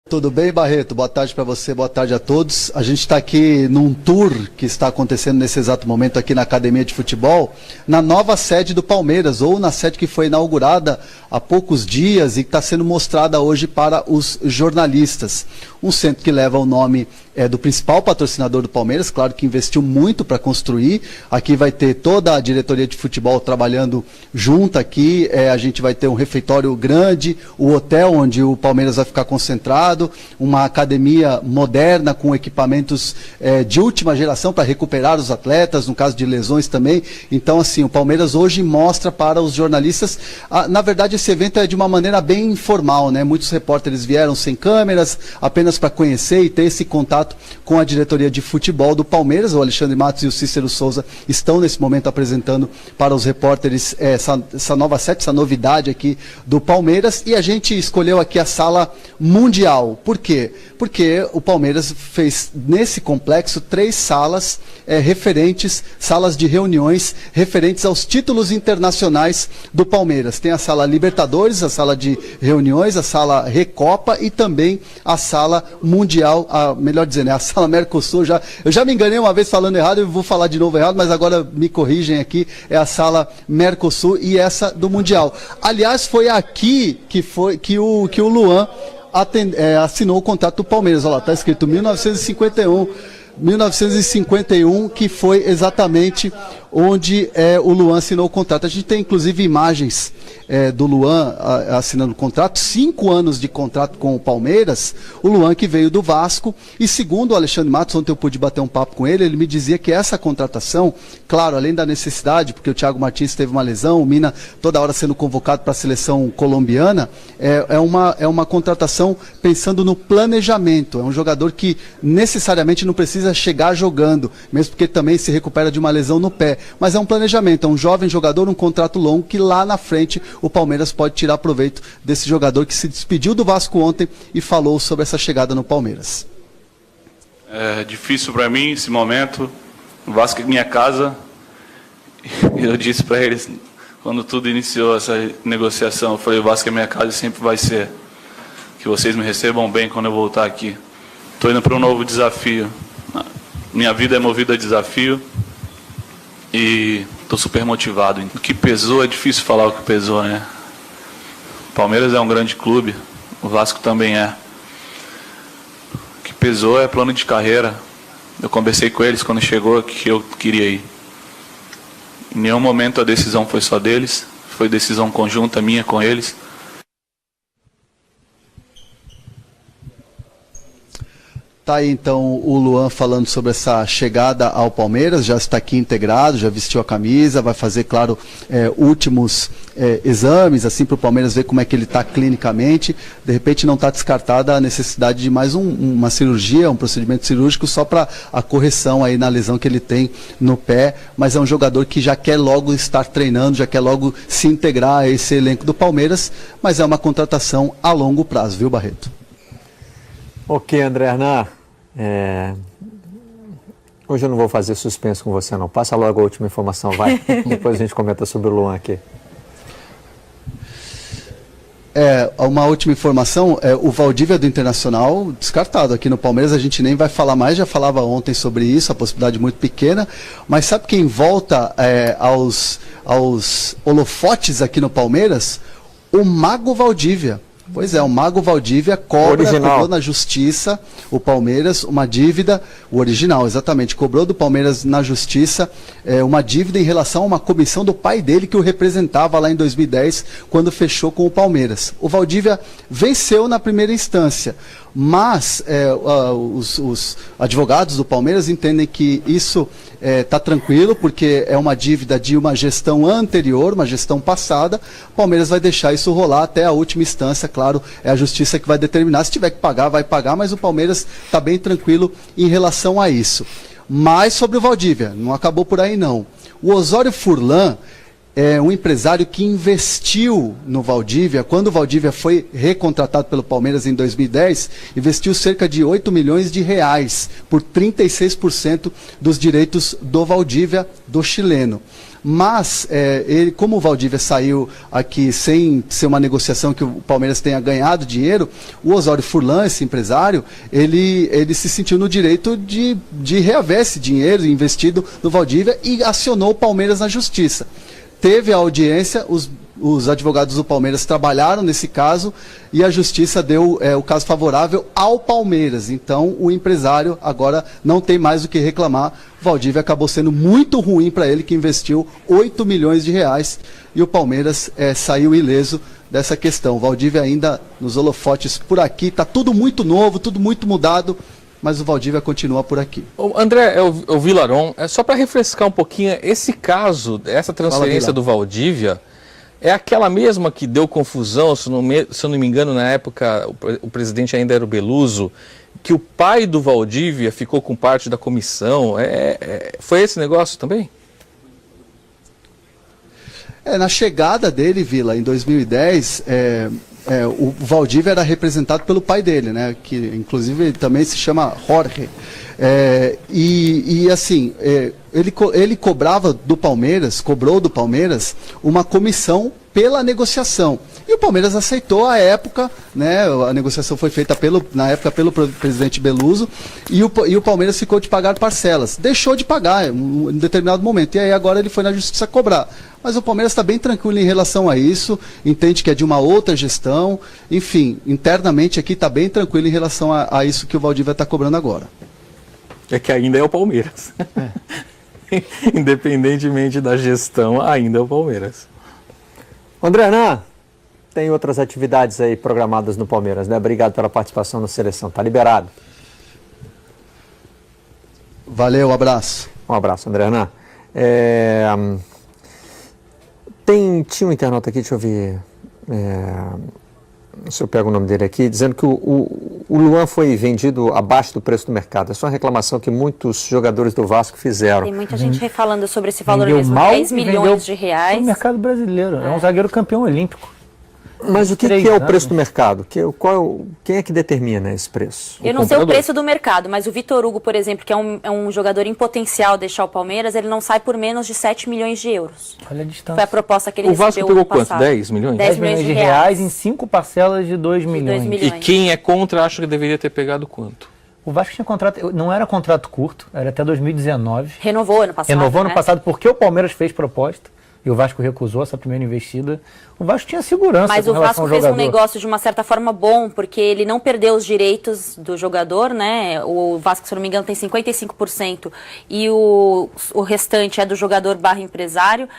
Tudo bem, Barreto? Boa tarde para você, boa tarde a todos. A gente está aqui num tour que está acontecendo nesse exato momento aqui na Academia de Futebol, na nova sede do Palmeiras, ou na sede que foi inaugurada há poucos dias e que está sendo mostrada hoje para os jornalistas. Um centro que leva o nome do principal patrocinador do Palmeiras, claro que investiu muito para construir. Aqui vai ter toda a diretoria de futebol trabalhando junto aqui, a gente vai ter um refeitório grande, o hotel onde o Palmeiras vai ficar concentrado, uma academia moderna com equipamentos de última geração para recuperar os atletas, no caso de lesões também. Então, assim, o Palmeiras hoje mostra para os jornalistas, na verdade esse evento é de uma maneira bem informal, né? Muitos repórteres vieram sem câmeras, apenas para conhecer e ter esse contato com a diretoria de futebol do Palmeiras. O Alexandre Matos e o Cícero Souza estão nesse momento apresentando para os repórteres essa nova sede, essa novidade aqui do Palmeiras, e a gente escolheu aqui a sala mundial. Por quê? Porque o Palmeiras fez nesse complexo 3 salas referentes, salas de reuniões referentes aos títulos internacionais do Palmeiras. Tem a sala Libertadores, a sala de reuniões, a sala Recopa e também a sala mundial, melhor dizendo, a sala Mercosul. Eu já me enganei uma vez falando errado, eu vou falar de novo errado, mas agora me corrigem aqui, é a sala Mercosul e essa do Mundial. Aliás, foi aqui que o Luan assinou o contrato do Palmeiras. Olha lá, está escrito 1951, que foi exatamente onde o Luan assinou o contrato. A gente tem inclusive imagens do Luan assinando o contrato, 5 anos de contrato com o Palmeiras, o Luan que veio do Vasco, e segundo o Alexandre Matos, ontem eu pude bater um papo com ele, ele me dizia que essa contratação, claro, além da necessidade, porque o Thiago Martins teve uma lesão, o Mina toda hora sendo convocado para a seleção colombiana, é uma contratação pensando no planejamento. É um jogador que necessariamente não precisa chegar jogando, mesmo porque também se recupera de uma lesão no pé, mas é um planejamento, é um jovem jogador, um contrato longo, que lá na frente o Palmeiras pode tirar proveito desse jogador que se despediu do Vasco ontem e falou sobre essa chegada no Palmeiras. É difícil para mim esse momento, o Vasco é minha casa, e eu disse para eles, quando tudo iniciou essa negociação, eu falei, o Vasco é minha casa e sempre vai ser, que vocês me recebam bem quando eu voltar aqui. Estou indo para um novo desafio, minha vida é movida a desafio, e estou super motivado. O que pesou, é difícil falar o que pesou, né? O Palmeiras é um grande clube, o Vasco também é. O que pesou é plano de carreira. Eu conversei com eles quando chegou que eu queria ir. Em nenhum momento a decisão foi só deles, foi decisão conjunta minha com eles. Tá aí então o Luan falando sobre essa chegada ao Palmeiras, já está aqui integrado, já vestiu a camisa, vai fazer, claro, últimos exames, assim, para o Palmeiras ver como é que ele está clinicamente. De repente não está descartada a necessidade de mais uma cirurgia, um procedimento cirúrgico só para a correção aí na lesão que ele tem no pé, mas é um jogador que já quer logo estar treinando, já quer logo se integrar a esse elenco do Palmeiras, mas é uma contratação a longo prazo, viu, Barreto? Ok, André Hernan. Hoje eu não vou fazer suspense com você não. Passa logo a última informação, vai. Depois a gente comenta sobre o Luan aqui. Uma última informação, o Valdívia do Internacional descartado aqui no Palmeiras, a gente nem vai falar mais, já falava ontem sobre isso, a possibilidade muito pequena, mas sabe quem volta aos holofotes aqui no Palmeiras? O Mago Valdívia. Pois é, o Mago Valdívia cobrou na justiça o Palmeiras uma dívida, o original, exatamente, cobrou do Palmeiras na justiça uma dívida em relação a uma comissão do pai dele que o representava lá em 2010, quando fechou com o Palmeiras. O Valdívia venceu na primeira instância, mas os advogados do Palmeiras entendem que isso está tranquilo, porque é uma dívida de uma gestão anterior, uma gestão passada. O Palmeiras vai deixar isso rolar até a última instância, claro, é a justiça que vai determinar. Se tiver que pagar, vai pagar, mas o Palmeiras está bem tranquilo em relação a isso. Mas sobre o Valdívia, não acabou por aí não. O Osório Furlan é um empresário que investiu no Valdívia. Quando o Valdívia foi recontratado pelo Palmeiras em 2010, investiu cerca de 8 milhões de reais por 36% dos direitos do Valdívia, do chileno. Mas, ele, como o Valdívia saiu aqui sem ser uma negociação que o Palmeiras tenha ganhado dinheiro, o Osório Furlan, esse empresário, ele se sentiu no direito de reaver esse dinheiro investido no Valdívia e acionou o Palmeiras na justiça. Teve a audiência, os advogados do Palmeiras trabalharam nesse caso e a justiça deu o caso favorável ao Palmeiras. Então, o empresário agora não tem mais o que reclamar. Valdívia acabou sendo muito ruim para ele, que investiu 8 milhões de reais e o Palmeiras saiu ileso dessa questão. Valdívia ainda nos holofotes por aqui, está tudo muito novo, tudo muito mudado, mas o Valdívia continua por aqui. André, o Vilaron, só para refrescar um pouquinho, esse caso, essa transferência do Valdívia, é aquela mesma que deu confusão, se eu não me engano, na época o presidente ainda era o Beluso, que o pai do Valdívia ficou com parte da comissão. Foi esse negócio também? Na chegada dele, Vila, em 2010, o Valdívia era representado pelo pai dele, né, que inclusive também se chama Jorge. Assim, ele cobrou do Palmeiras uma comissão pela negociação. E o Palmeiras aceitou à época, né, a negociação foi feita na época pelo presidente Beluso, e o Palmeiras ficou de pagar parcelas. Deixou de pagar em um determinado momento, e aí agora ele foi na justiça cobrar. Mas o Palmeiras está bem tranquilo em relação a isso, entende que é de uma outra gestão, enfim, internamente aqui está bem tranquilo em relação a isso que o Valdívia está cobrando agora. É que ainda é o Palmeiras. Independentemente da gestão, ainda é o Palmeiras. André Hernan, tem outras atividades aí programadas no Palmeiras, né? Obrigado pela participação na seleção, tá liberado. Valeu, abraço. Um abraço, André Hernan. Tinha um internauta aqui, deixa eu ver se eu pego o nome dele aqui, dizendo que o Luan foi vendido abaixo do preço do mercado. Essa é uma reclamação que muitos jogadores do Vasco fizeram. Tem muita gente falando sobre esse valor vendeu mesmo, mal 10 milhões de reais. No mercado brasileiro, é um zagueiro campeão olímpico. Mas o que é o preço do mercado? Quem é que determina esse preço? Eu não sei o preço do mercado, mas o Vitor Hugo, por exemplo, que é um jogador em potencial deixar o Palmeiras, ele não sai por menos de 7 milhões de euros. Olha a distância. Foi a proposta que ele O recebeu Vasco pegou ano quanto? passado. 10 milhões? 10 milhões de reais em 5 parcelas de 2 milhões. E quem é contra acha que deveria ter pegado quanto? O Vasco tinha contrato, não era contrato curto, era até 2019. Renovou ano passado. Renovou ano né? passado porque o Palmeiras fez proposta e o Vasco recusou essa primeira investida. O Vasco tinha segurança. Mas o Vasco fez um negócio de uma certa forma bom, porque ele não perdeu os direitos do jogador, né? O Vasco, se eu não me engano, tem 55% e o restante é do jogador / empresário.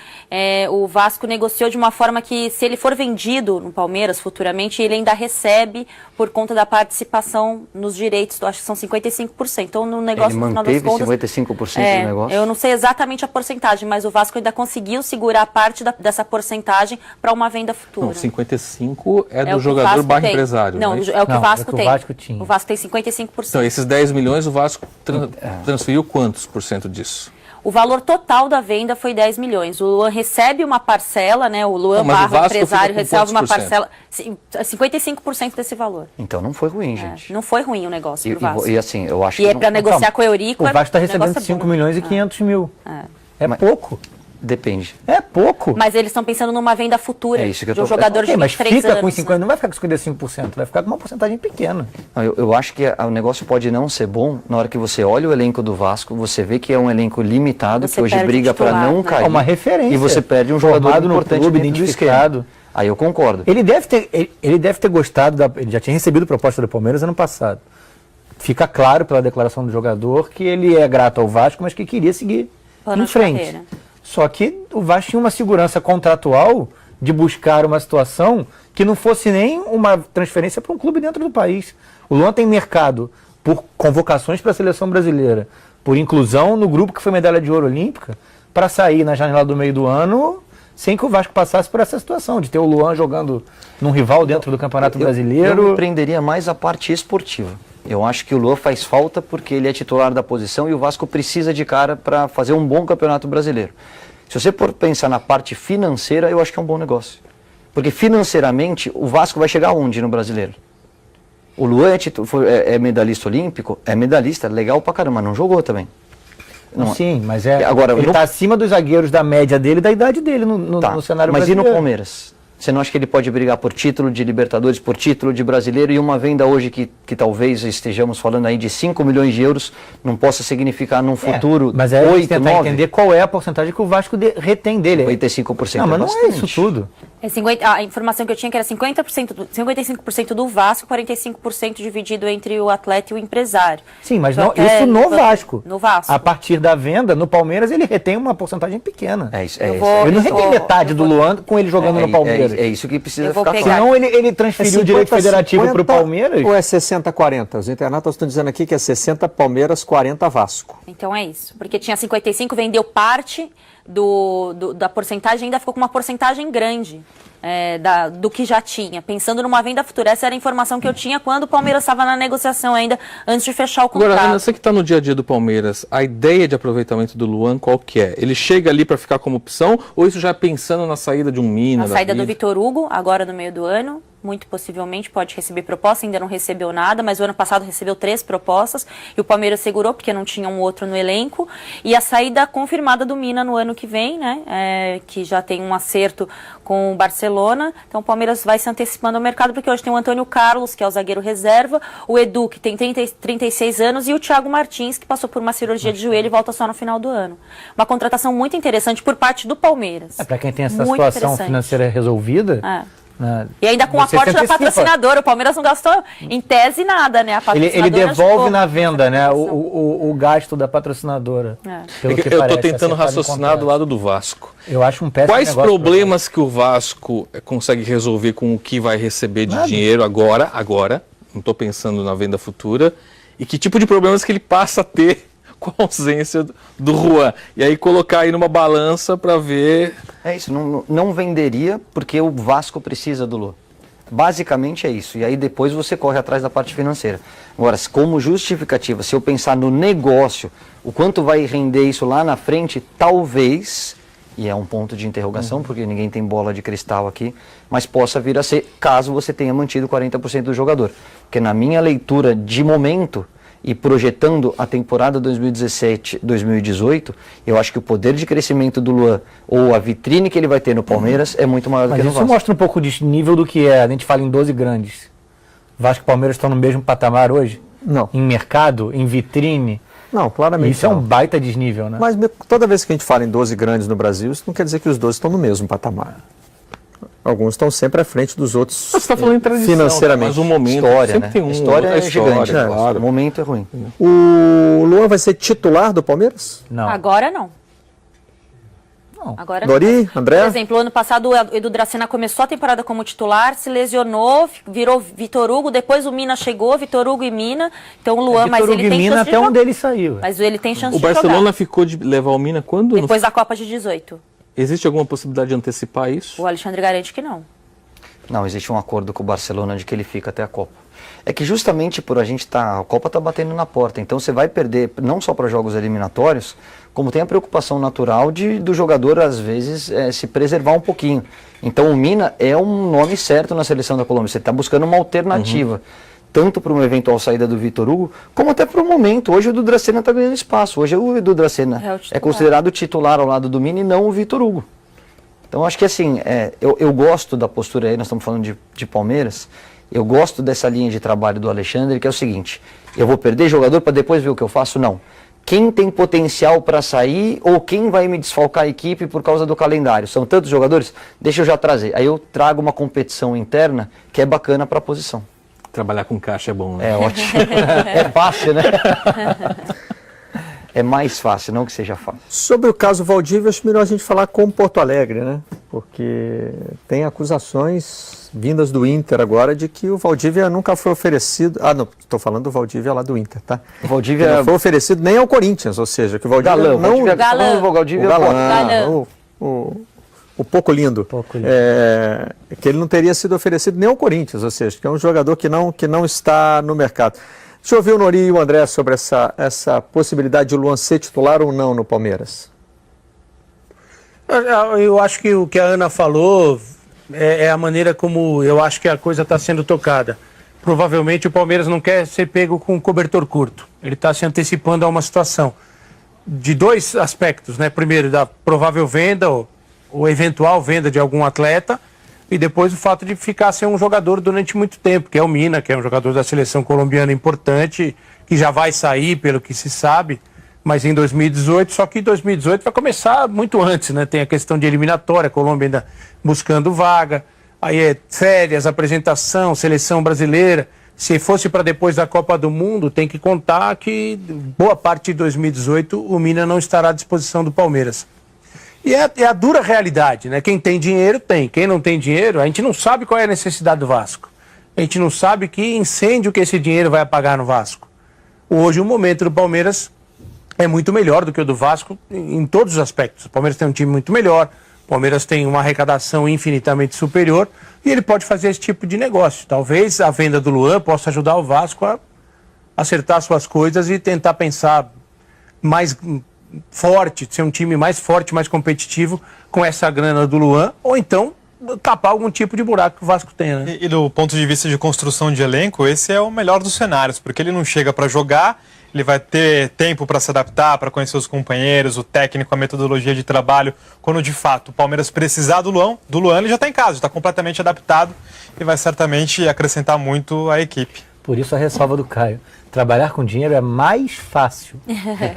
O Vasco negociou de uma forma que, se ele for vendido no Palmeiras futuramente, ele ainda recebe por conta da participação nos direitos, acho que são 55%. Então, no negócio, ele no final das manteve contas, 55% do negócio? Eu não sei exatamente a porcentagem, mas o Vasco ainda conseguiu segurar parte dessa porcentagem para uma venda futura. Não, 55 é do o que o jogador Vasco / tem. empresário. Não, é isso? é o que o Vasco tem. O Vasco tinha. O Vasco tem 55%. Então, esses 10 milhões, o Vasco transferiu quantos por cento disso? O valor total da venda foi 10 milhões. O Luan recebe uma parcela, né? O Luan / empresário recebe uma parcela, 55% desse valor. Então não foi ruim, gente. Não foi ruim o negócio pro Vasco. E assim, eu acho E que é para negociar com o Eurico. O Vasco está o recebendo negócio 5 bom. milhões e 500 mil. É pouco. Depende. É pouco. Mas eles estão pensando numa venda futura É isso que eu de um tô- jogador de Mas 23 fica anos. com 50, não vai ficar com 55%, vai ficar com uma porcentagem pequena. Não, eu acho que o negócio pode não ser bom na hora que você olha o elenco do Vasco, você vê que é um elenco limitado, Você que hoje perde o briga para titular, não né? cair. É uma referência. E você perde um jogador Formado no importante clube, dentro do identificado. esquema. Aí eu concordo. Ele deve ter gostado, ele já tinha recebido proposta do Palmeiras ano passado. Fica claro pela declaração do jogador que ele é grato ao Vasco, mas que queria seguir Plano em de frente. carreira. Só que o Vasco tinha uma segurança contratual de buscar uma situação que não fosse nem uma transferência para um clube dentro do país. O Luan tem mercado por convocações para a seleção brasileira, por inclusão no grupo que foi medalha de ouro olímpica, para sair na janela do meio do ano sem que o Vasco passasse por essa situação, de ter o Luan jogando num rival dentro do Campeonato Brasileiro. Eu me prenderia mais a parte esportiva. Eu acho que o Luan faz falta porque ele é titular da posição e o Vasco precisa de cara para fazer um bom Campeonato Brasileiro. Se você for pensar na parte financeira, eu acho que é um bom negócio. Porque financeiramente, o Vasco vai chegar onde no Brasileiro? O Luan é medalhista olímpico? É medalhista, legal pra caramba, não jogou também. Sim, mas Agora, ele está acima dos zagueiros da média dele e da idade dele no cenário mas brasileiro. E no Palmeiras? Você não acha que ele pode brigar por título de Libertadores, por título de Brasileiro, e uma venda hoje que talvez estejamos falando aí de 5 milhões de euros não possa significar num futuro mas é 8, tentar 9? entender qual é a porcentagem que o Vasco retém dele. 55%. Não, mas não é bastante. isso tudo. A informação que eu tinha é que era 55% do Vasco, 45% dividido entre o atleta e o empresário. Sim, mas Então, isso no Vasco. No Vasco. A partir da venda, no Palmeiras, ele retém uma porcentagem pequena. É isso. Eu vou- Ele não retém metade do Luan com ele jogando no Palmeiras. É isso que precisa Eu vou ficar pegar. claro. Senão ele transferiu o direito federativo para o Palmeiras. Ou é 60-40? Os internautas estão dizendo aqui que é 60 Palmeiras, 40 Vasco. Então é isso. Porque tinha 55, vendeu parte da porcentagem, ainda ficou com uma porcentagem grande do que já tinha. Pensando numa venda futura. Essa era a informação que eu tinha quando o Palmeiras estava na negociação ainda, antes de fechar o contrato. Agora, Ana, você que está no dia a dia do Palmeiras, a ideia de aproveitamento do Luan qual que é? Ele chega ali para ficar como opção ou isso já pensando na saída de um Mina? A saída do Vitor Hugo, agora no meio do ano, muito possivelmente pode receber proposta, ainda não recebeu nada, mas o ano passado recebeu 3 propostas e o Palmeiras segurou porque não tinha um outro no elenco. E a saída confirmada do Mina no ano que vem, né, que já tem um acerto com o Barcelona. Então o Palmeiras vai se antecipando ao mercado, porque hoje tem o Antônio Carlos, que é o zagueiro reserva, o Edu, que tem 36 anos, e o Thiago Martins, que passou por uma cirurgia de joelho e volta só no final do ano. Uma contratação muito interessante por parte do Palmeiras. Para quem tem essa Muito situação interessante. financeira resolvida... E ainda com o Você aporte se da antecipa. patrocinadora. O Palmeiras não gastou, em tese, nada, né? A Ele patrocinadora devolve ajudou na venda, né, essa o gasto da patrocinadora. Pelo que Eu estou parece, tentando acertado em raciocinar do contrato. lado do Vasco. Eu acho um péssimo Quais negócio problemas que o Vasco consegue resolver com o que vai receber de dinheiro agora, não estou pensando na venda futura, e que tipo de problemas que ele passa a ter com a ausência do Juan? E aí colocar aí numa balança para ver... É isso, não venderia porque o Vasco precisa do Luan. Basicamente é isso. E aí depois você corre atrás da parte financeira. Agora, como justificativa, se eu pensar no negócio, o quanto vai render isso lá na frente, talvez, e é um ponto de interrogação, porque ninguém tem bola de cristal aqui, mas possa vir a ser, caso você tenha mantido 40% do jogador. Porque na minha leitura de momento, e projetando a temporada 2017-2018, eu acho que o poder de crescimento do Luan, ou a vitrine que ele vai ter no Palmeiras, é muito maior do Mas que no isso Vasco. mostra um pouco de nível do que é. A gente fala em 12 grandes. Vasco e Palmeiras estão no mesmo patamar hoje? Não. Em mercado, em vitrine? Não, claramente Isso é um não. baita desnível, né? Mas toda vez que a gente fala em 12 grandes no Brasil, isso não quer dizer que os 12 estão no mesmo patamar. Alguns estão sempre à frente dos outros. Você está falando em tradição, financeiramente. mas um momento História, sempre né? tem um. História é gigante, é, claro. O momento é ruim. O Luan vai ser titular do Palmeiras? Não. Agora não. Não. Agora Dori, não. André? Por exemplo, ano passado o Edu Dracena começou a temporada como titular, se lesionou, virou Vitor Hugo, depois o Mina chegou, Vitor Hugo e Mina. Então o Luan, mas ele tem Mina, chance de até um jogar. deles saiu. Mas ele tem chance O de jogar. Barcelona ficou de levar o Mina quando? Depois da Copa de 18. Existe alguma possibilidade de antecipar isso? O Alexandre garante que não. Não, existe um acordo com o Barcelona de que ele fica até a Copa. É que justamente por a gente a Copa está batendo na porta, então você vai perder não só para jogos eliminatórios, como tem a preocupação natural do jogador às vezes se preservar um pouquinho. Então o Mina é um nome certo na seleção da Colômbia, você está buscando uma alternativa, tanto para uma eventual saída do Vitor Hugo, como até para o momento. Hoje o Edu Dracena está ganhando espaço, hoje o Edu Dracena É o titular. é considerado titular ao lado do Mina e não o Vitor Hugo. Então acho que assim, eu gosto da postura aí, nós estamos falando de Palmeiras, eu gosto dessa linha de trabalho do Alexandre, que é o seguinte, eu vou perder jogador para depois ver o que eu faço? Não. Quem tem potencial para sair ou quem vai me desfalcar a equipe por causa do calendário? São tantos jogadores? Deixa eu já trazer. Aí eu trago uma competição interna que é bacana para a posição. Trabalhar com caixa é bom, né? É ótimo. É fácil, né? É mais fácil, não que seja fácil. Sobre o caso Valdívia, acho melhor a gente falar com Porto Alegre, né? Porque tem acusações vindas do Inter agora de que o Valdívia nunca foi oferecido... Ah, não, estou falando do Valdívia lá do Inter, tá? O Valdívia Que não foi oferecido nem ao Corinthians, ou seja, que o Valdívia Galã, não... Galã. Valdívia, O Galã, Galã. o pouco lindo. Que ele não teria sido oferecido nem ao Corinthians, ou seja, que é um jogador que não está no mercado. Deixa eu ouvir o Nori e o André sobre essa possibilidade de o Luan ser titular ou não no Palmeiras. Eu acho que o que a Ana falou é a maneira como eu acho que a coisa está sendo tocada. Provavelmente o Palmeiras não quer ser pego com um cobertor curto. Ele está se antecipando a uma situação. de dois aspectos, né? Primeiro, da provável venda ou eventual venda de algum atleta, e depois o fato de ficar sem um jogador durante muito tempo, que é o Mina, que é um jogador da seleção colombiana importante, que já vai sair, pelo que se sabe, mas em 2018, só que em 2018 vai começar muito antes, né? Tem a questão de eliminatória, a Colômbia ainda buscando vaga, aí é férias, apresentação, seleção brasileira. Se fosse para depois da Copa do Mundo, tem que contar que boa parte de 2018 o Mina não estará à disposição do Palmeiras. E é a dura realidade, né? Quem tem dinheiro tem, quem não tem dinheiro, a gente não sabe qual é a necessidade do Vasco. A gente não sabe que incêndio que esse dinheiro vai apagar no Vasco. Hoje o momento do Palmeiras é muito melhor do que o do Vasco em todos os aspectos. O Palmeiras tem um time muito melhor, o Palmeiras tem uma arrecadação infinitamente superior e ele pode fazer esse tipo de negócio. Talvez a venda do Luan possa ajudar o Vasco a acertar suas coisas e tentar pensar mais forte, ser um time mais forte, mais competitivo com essa grana do Luan, ou então tapar algum tipo de buraco que o Vasco tem, né? E do ponto de vista de construção de elenco, esse é o melhor dos cenários, porque ele não chega para jogar, ele vai ter tempo para se adaptar, para conhecer os companheiros, o técnico, a metodologia de trabalho. Quando de fato o Palmeiras precisar do Luan ele já está em casa, está completamente adaptado e vai certamente acrescentar muito à equipe. Por isso a ressalva do Caio. Trabalhar com dinheiro é mais fácil.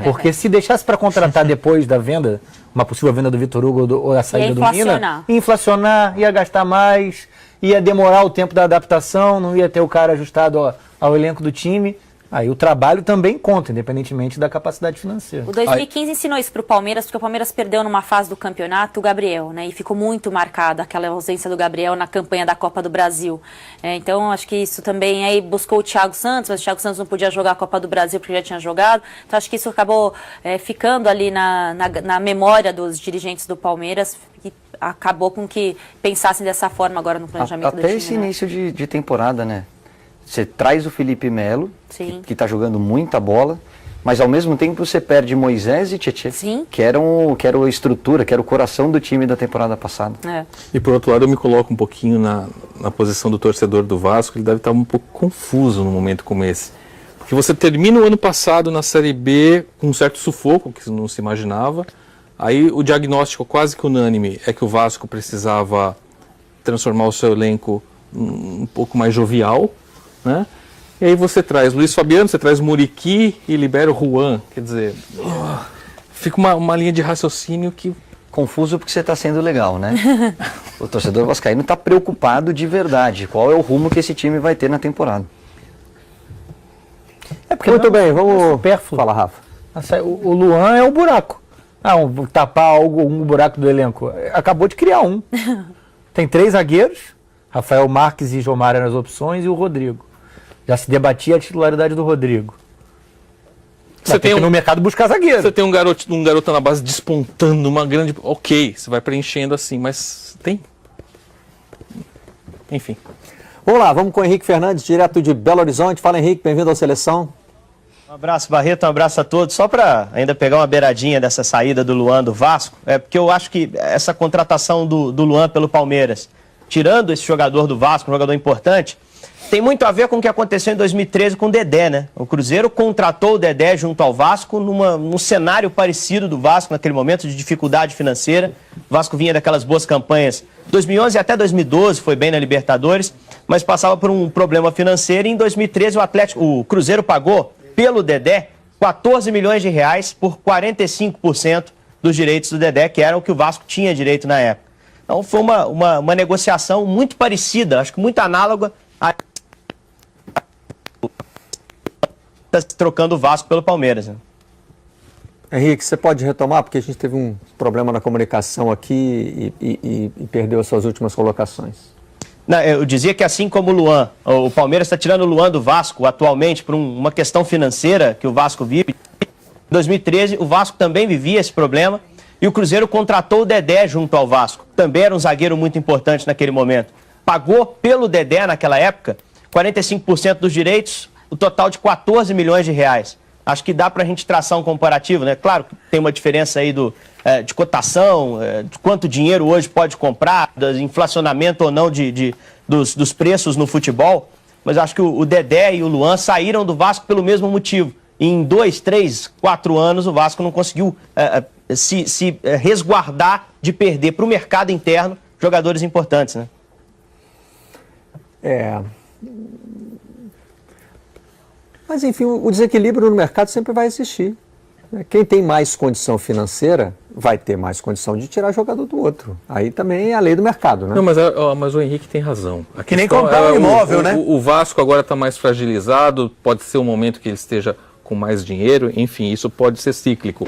Porque se deixasse para contratar depois da venda, uma possível venda do Vitor Hugo ou a saída do Mina, ia inflacionar, ia gastar mais, ia demorar o tempo da adaptação, não ia ter o cara ajustado ao elenco do time. Aí o trabalho também conta, independentemente da capacidade financeira. O 2015 ensinou isso para o Palmeiras, porque o Palmeiras perdeu numa fase do campeonato o Gabriel, né? E ficou muito marcada aquela ausência do Gabriel na campanha da Copa do Brasil. Então, acho que isso também aí buscou o Thiago Santos, mas o Thiago Santos não podia jogar a Copa do Brasil porque já tinha jogado. Então, acho que isso acabou ficando ali na memória dos dirigentes do Palmeiras e acabou com que pensassem dessa forma agora no planejamento do time. Até esse início de temporada, né? Você traz o Felipe Melo, que está jogando muita bola, mas ao mesmo tempo você perde Moisés e Tietê, que eram a estrutura, que era o coração do time da temporada passada. E por outro lado eu me coloco um pouquinho na posição do torcedor do Vasco, ele deve estar um pouco confuso num momento como esse. Porque você termina o ano passado na Série B com um certo sufoco, que não se imaginava, aí o diagnóstico quase que unânime é que o Vasco precisava transformar o seu elenco um pouco mais jovial, né? E aí você traz Luiz Fabiano, você traz Muriqui e libera o Juan. Quer dizer, fica uma linha de raciocínio que... Confuso porque você está sendo legal, né? O torcedor vascaíno está preocupado de verdade. Qual é o rumo que esse time vai ter na temporada? Muito bem, vamos falar, Rafa. O Luan é o buraco. Tapar um buraco do elenco. Acabou de criar um. Tem 3 zagueiros, Rafael Marques e João Mário nas opções e o Rodrigo. Já se debatia a titularidade do Rodrigo. Você tem que no mercado buscar zagueiro. Você tem um garoto na base despontando uma grande... Ok, você vai preenchendo assim, mas tem... Enfim. Vamos lá, vamos com o Henrique Fernandes, direto de Belo Horizonte. Fala, Henrique, bem-vindo à Seleção. Um abraço, Barreto, um abraço a todos. Só para ainda pegar uma beiradinha dessa saída do Luan do Vasco, porque eu acho que essa contratação do Luan pelo Palmeiras, tirando esse jogador do Vasco, um jogador importante, tem muito a ver com o que aconteceu em 2013 com o Dedé, né? O Cruzeiro contratou o Dedé junto ao Vasco num cenário parecido do Vasco naquele momento de dificuldade financeira. O Vasco vinha daquelas boas campanhas 2011 até 2012, foi bem na Libertadores, mas passava por um problema financeiro e em 2013 o Cruzeiro pagou pelo Dedé 14 milhões de reais por 45% dos direitos do Dedé, que eram o que o Vasco tinha direito na época. Então foi uma negociação muito parecida, acho que muito análoga a trocando o Vasco pelo Palmeiras. Né? Henrique, você pode retomar, porque a gente teve um problema na comunicação aqui e perdeu as suas últimas colocações. Não, eu dizia que assim como o Luan, o Palmeiras está tirando o Luan do Vasco atualmente por uma questão financeira que o Vasco vive. Em 2013 o Vasco também vivia esse problema e o Cruzeiro contratou o Dedé junto ao Vasco. Também era um zagueiro muito importante naquele momento. Pagou pelo Dedé naquela época 45% dos direitos, o total de 14 milhões de reais. Acho que dá para a gente traçar um comparativo, né? Claro que tem uma diferença aí de cotação, de quanto dinheiro hoje pode comprar, do inflacionamento ou não dos preços no futebol, mas acho que o Dedé e o Luan saíram do Vasco pelo mesmo motivo. em 2, 3, 4 anos o Vasco não conseguiu se resguardar de perder para o mercado interno jogadores importantes, né? Mas, enfim, o desequilíbrio no mercado sempre vai existir. Quem tem mais condição financeira vai ter mais condição de tirar jogador do outro. Aí também é a lei do mercado, né? Não, mas o Henrique tem razão. Que nem comprar um imóvel, né? O Vasco agora está mais fragilizado, pode ser um momento que ele esteja com mais dinheiro, enfim, isso pode ser cíclico.